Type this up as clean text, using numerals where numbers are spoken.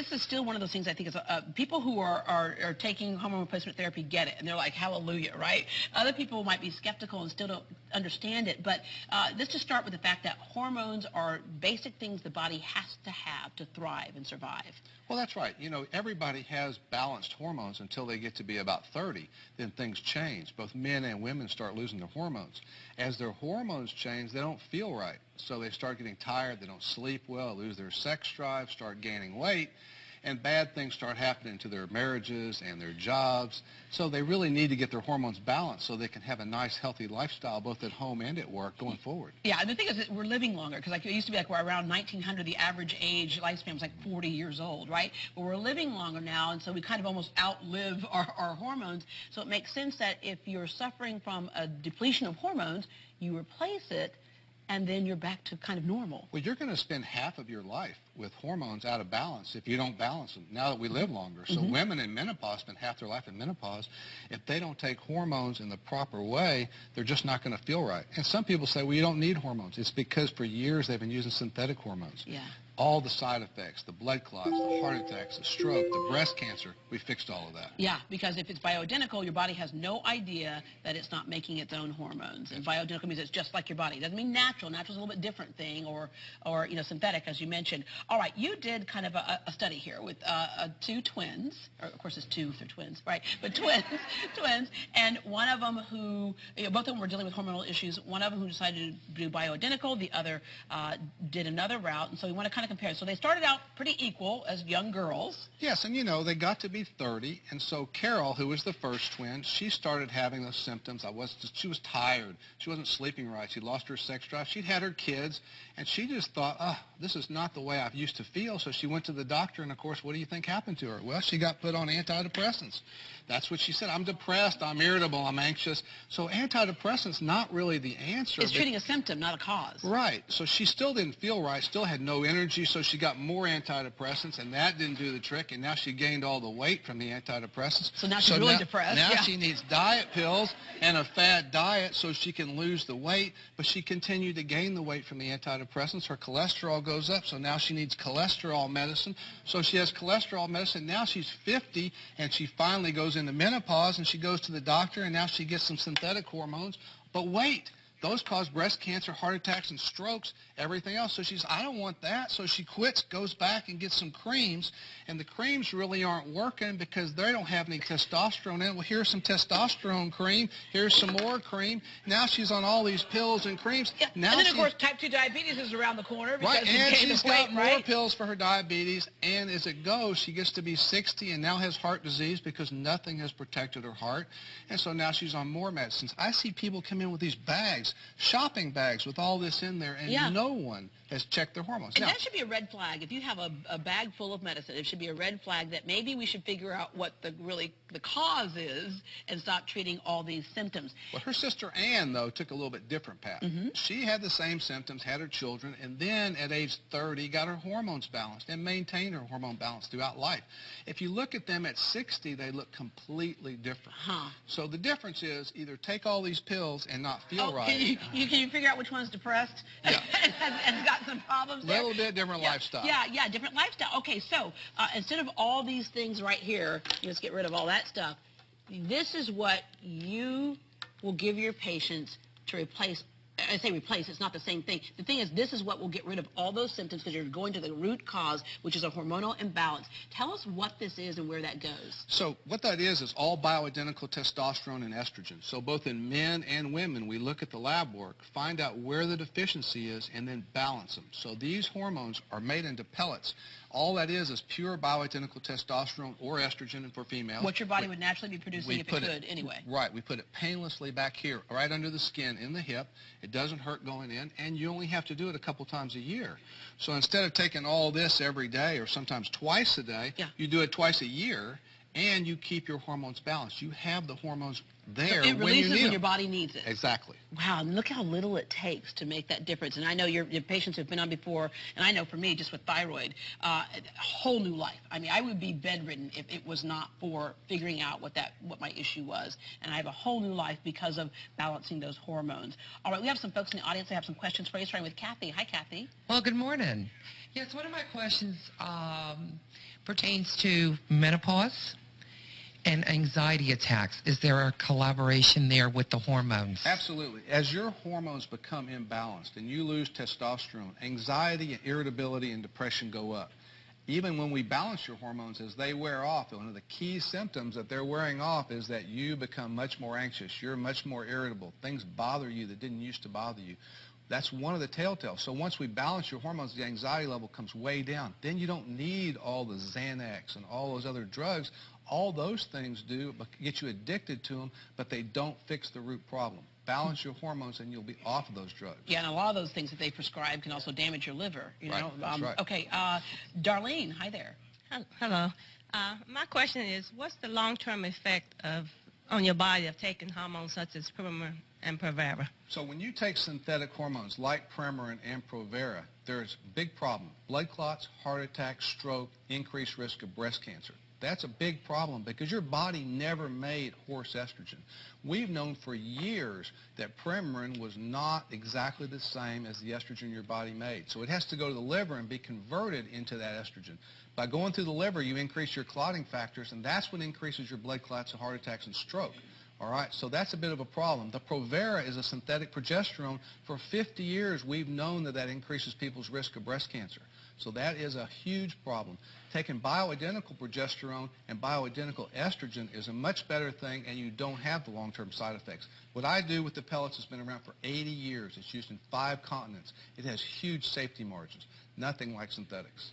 this is still one of those things I think is people who are taking hormone replacement therapy get it, and they're like, hallelujah, right? Other people might be skeptical and still don't understand it, but let's just start with the fact that hormones are basic things the body has to have to thrive and survive. Well, that's right. You know, everybody has balanced hormones until they get to be about 30. Then things change. Both men and women start losing their hormones. As their hormones change, they don't feel right. So they start getting tired, they don't sleep well, lose their sex drive, start gaining weight, and bad things start happening to their marriages and their jobs. So they really need to get their hormones balanced so they can have a nice, healthy lifestyle both at home and at work going forward. Yeah, and the thing is that we're living longer, because like it used to be like we're around 1900, the average age lifespan was like 40 years old, right? But we're living longer now, and so we kind of almost outlive our hormones. So it makes sense that if you're suffering from a depletion of hormones, you replace it, and then you're back to kind of normal. Well, you're going to spend half of your life with hormones out of balance if you don't balance them, now that we live longer. So women in menopause spend half their life in menopause. If they don't take hormones in the proper way, they're just not going to feel right. And some people say, well, you don't need hormones. It's because for years they've been using synthetic hormones. Yeah. All the side effects, the blood clots, the heart attacks, the stroke, the breast cancer, we fixed all of that. Yeah, because if it's bioidentical, your body has no idea that it's not making its own hormones. And bioidentical means it's just like your body. It doesn't mean natural. Natural is a little bit different thing, or you know, synthetic, as you mentioned. All right, you did kind of a study here with two twins, or of course it's two if they're twins, right? But twins, and one of them who, you know, both of them were dealing with hormonal issues. One of them who decided to do bioidentical, the other did another route, and so we want to kind of compare. So they started out pretty equal as young girls. Yes, and you know, they got to be 30, and so Carol, who was the first twin, she started having those symptoms. She was tired. She wasn't sleeping right. She lost her sex drive. She'd had her kids, and she just thought, oh, this is not the way I used to feel. So she went to the doctor, and of course, what do you think happened to her? Well, she got put on antidepressants. That's what she said. I'm depressed, I'm irritable, I'm anxious. So antidepressants, not really the answer. It's treating a symptom, not a cause. Right. So she still didn't feel right, still had no energy, so she got more antidepressants, and that didn't do the trick, and now she gained all the weight from the antidepressants. So now she's really depressed. Now she needs diet pills and a fad diet so she can lose the weight, but she continued to gain the weight from the antidepressants. Her cholesterol goes up, so now she needs cholesterol medicine. So she has cholesterol medicine. Now she's 50, and she finally goes into menopause, and she goes to the doctor, and now she gets some synthetic hormones. But wait, those cause breast cancer, heart attacks, and strokes, everything else. So she's, I don't want that. So she quits, goes back and gets some creams, and the creams really aren't working because they don't have any testosterone in it. Well, here's some testosterone cream. Here's some more cream. Now she's on all these pills and creams. Yeah. Now and then, of course, type 2 diabetes is around the corner. Because right, and she's got more right? pills for her diabetes, and as it goes, she gets to be 60 and now has heart disease because nothing has protected her heart, and so now she's on more medicines. I see people come in with these bags, shopping bags with all this in there, and no one has checked their hormones. And now, that should be a red flag. If you have a bag full of medicine, it should be a red flag that maybe we should figure out what the cause is and stop treating all these symptoms. Well, her sister Ann, though, took a little bit different path. She had the same symptoms, had her children, and then at age 30 got her hormones balanced and maintained her hormone balance throughout life. If you look at them at 60, they look completely different. So the difference is either take all these pills and not feel right. Can you figure out which one's depressed and got some problems there? A little bit different lifestyle. Yeah, different lifestyle. Okay, so instead of all these things right here, let's get rid of all that stuff. This is what you will give your patients to replace. I say replace, it's not the same thing. The thing is, this is what will get rid of all those symptoms because you're going to the root cause, which is a hormonal imbalance. Tell us what this is and where that goes. So what that is all bioidentical testosterone and estrogen. So both in men and women, we look at the lab work, find out where the deficiency is, and then balance them. So these hormones are made into pellets. All that is pure bioidentical testosterone or estrogen, and for females. What your body would naturally be producing if it could, anyway. Right. We put it painlessly back here, right under the skin, in the hip. It doesn't hurt going in, and you only have to do it a couple times a year. So instead of taking all this every day or sometimes twice a day, you do it twice a year, and you keep your hormones balanced. You have the hormones there it when you need them. It releases when your body needs it. Exactly. Wow, and look how little it takes to make that difference. And I know your patients who've been on before, and I know for me, just with thyroid, a whole new life. I mean, I would be bedridden if it was not for figuring out what my issue was. And I have a whole new life because of balancing those hormones. All right, we have some folks in the audience that have some questions for you, starting with Kathy. Hi, Kathy. Well, good morning. Yes, one of my questions, pertains to menopause and anxiety attacks. Is there a collaboration there with the hormones? Absolutely. As your hormones become imbalanced and you lose testosterone, anxiety and irritability and depression go up. Even when we balance your hormones, as they wear off, one of the key symptoms that they're wearing off is that you become much more anxious. You're much more irritable. Things bother you that didn't used to bother you. That's one of the telltales. So once we balance your hormones, the anxiety level comes way down. Then you don't need all the Xanax and all those other drugs. All those things do get you addicted to them, but they don't fix the root problem. Balance your hormones and you'll be off of those drugs. Yeah, and a lot of those things that they prescribe can also damage your liver. You know? Right, that's right. Okay, Darlene, hi there. Hello. My question is, what's the long-term effect on your body of taking hormones such as Premarin and Provera? So when you take synthetic hormones like Premarin and Provera, there's a big problem. Blood clots, heart attack, stroke, increased risk of breast cancer. That's a big problem because your body never made horse estrogen. We've known for years that Premarin was not exactly the same as the estrogen your body made. So it has to go to the liver and be converted into that estrogen. By going through the liver, you increase your clotting factors, and that's what increases your blood clots and heart attacks and stroke. All right, so that's a bit of a problem. The Provera is a synthetic progesterone. For 50 years, we've known that that increases people's risk of breast cancer. So that is a huge problem. Taking bioidentical progesterone and bioidentical estrogen is a much better thing, and you don't have the long-term side effects. What I do with the pellets has been around for 80 years. It's used in 5 continents. It has huge safety margins, nothing like synthetics.